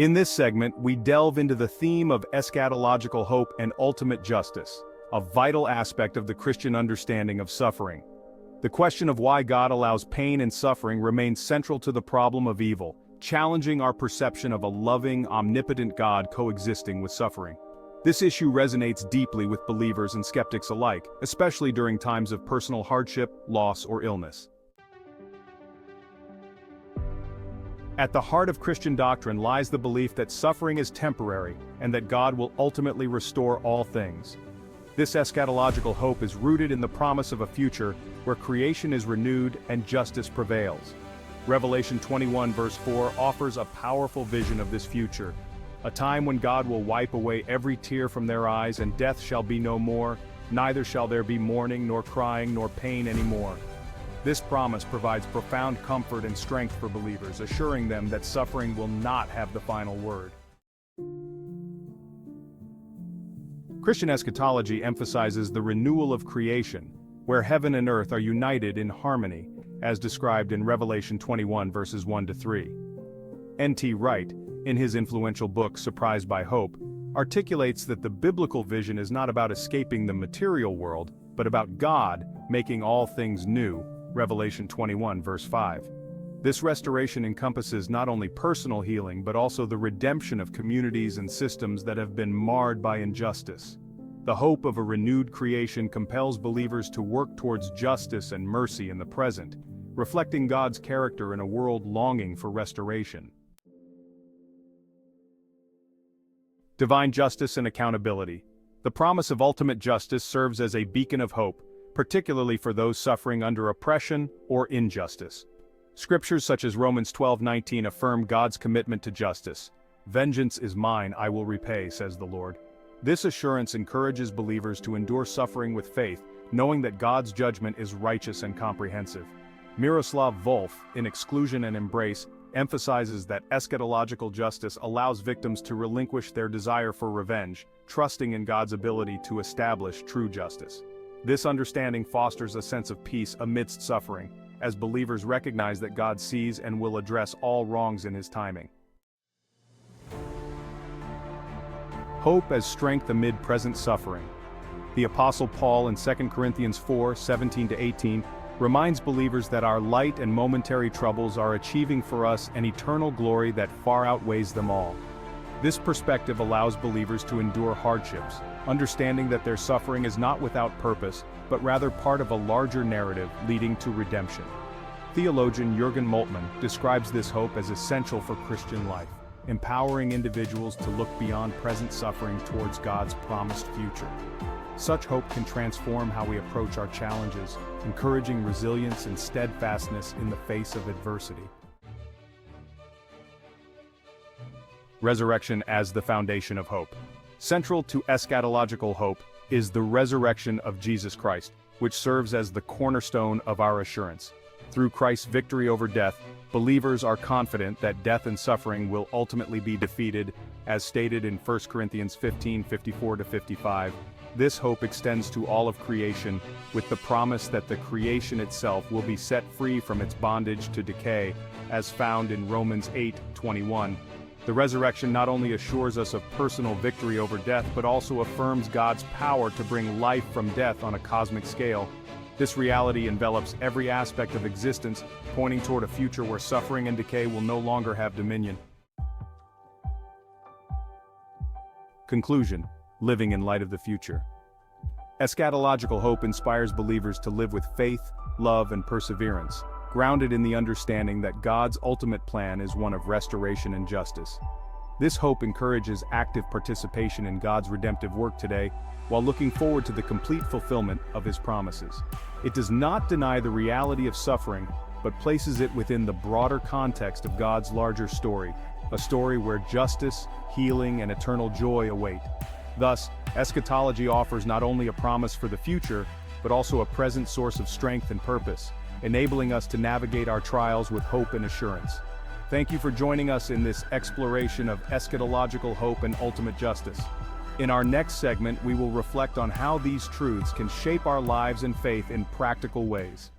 In this segment, we delve into the theme of eschatological hope and ultimate justice, a vital aspect of the Christian understanding of suffering. The question of why God allows pain and suffering remains central to the problem of evil, challenging our perception of a loving, omnipotent God coexisting with suffering. This issue resonates deeply with believers and skeptics alike, especially during times of personal hardship, loss, or illness. At the heart of Christian doctrine lies the belief that suffering is temporary and that God will ultimately restore all things. This eschatological hope is rooted in the promise of a future where creation is renewed and justice prevails. Revelation 21 verse 4 offers a powerful vision of this future, a time when God will wipe away every tear from their eyes and death shall be no more, neither shall there be mourning nor crying nor pain anymore. This promise provides profound comfort and strength for believers, assuring them that suffering will not have the final word. Christian eschatology emphasizes the renewal of creation, where heaven and earth are united in harmony, as described in Revelation 21 verses 1-3. N.T. Wright, in his influential book Surprised by Hope, articulates that the biblical vision is not about escaping the material world, but about God making all things new. Revelation 21 verse 5. This restoration encompasses not only personal healing but also the redemption of communities and systems that have been marred by injustice. The hope of a renewed creation compels believers to work towards justice and mercy in the present, reflecting God's character in a world longing for restoration. Divine justice and accountability. The promise of ultimate justice serves as a beacon of hope, particularly for those suffering under oppression or injustice. Scriptures such as Romans 12:19 affirm God's commitment to justice. "Vengeance is mine, I will repay," says the Lord. This assurance encourages believers to endure suffering with faith, knowing that God's judgment is righteous and comprehensive. Miroslav Volf, in Exclusion and Embrace, emphasizes that eschatological justice allows victims to relinquish their desire for revenge, trusting in God's ability to establish true justice. This understanding fosters a sense of peace amidst suffering, as believers recognize that God sees and will address all wrongs in His timing. Hope as strength amid present suffering. The Apostle Paul in 2 Corinthians 4:17-18 reminds believers that our light and momentary troubles are achieving for us an eternal glory that far outweighs them all. This perspective allows believers to endure hardships, understanding that their suffering is not without purpose, but rather part of a larger narrative leading to redemption. Theologian Jürgen Moltmann describes this hope as essential for Christian life, empowering individuals to look beyond present suffering towards God's promised future. Such hope can transform how we approach our challenges, encouraging resilience and steadfastness in the face of adversity. Resurrection as the foundation of hope. Central to eschatological hope is the resurrection of Jesus Christ, which serves as the cornerstone of our assurance. Through Christ's victory over death, believers are confident that death and suffering will ultimately be defeated, as stated in 1 Corinthians 15:54-55. This hope extends to all of creation, with the promise that the creation itself will be set free from its bondage to decay, as found in Romans 8:21. The resurrection not only assures us of personal victory over death but also affirms God's power to bring life from death on a cosmic scale. This reality envelops every aspect of existence, pointing toward a future where suffering and decay will no longer have dominion. Conclusion: living in light of the future. Eschatological hope inspires believers to live with faith, love, and perseverance, grounded in the understanding that God's ultimate plan is one of restoration and justice. This hope encourages active participation in God's redemptive work today, while looking forward to the complete fulfillment of His promises. It does not deny the reality of suffering, but places it within the broader context of God's larger story, a story where justice, healing, and eternal joy await. Thus, eschatology offers not only a promise for the future, but also a present source of strength and purpose, enabling us to navigate our trials with hope and assurance. Thank you for joining us in this exploration of eschatological hope and ultimate justice. In our next segment, we will reflect on how these truths can shape our lives and faith in practical ways.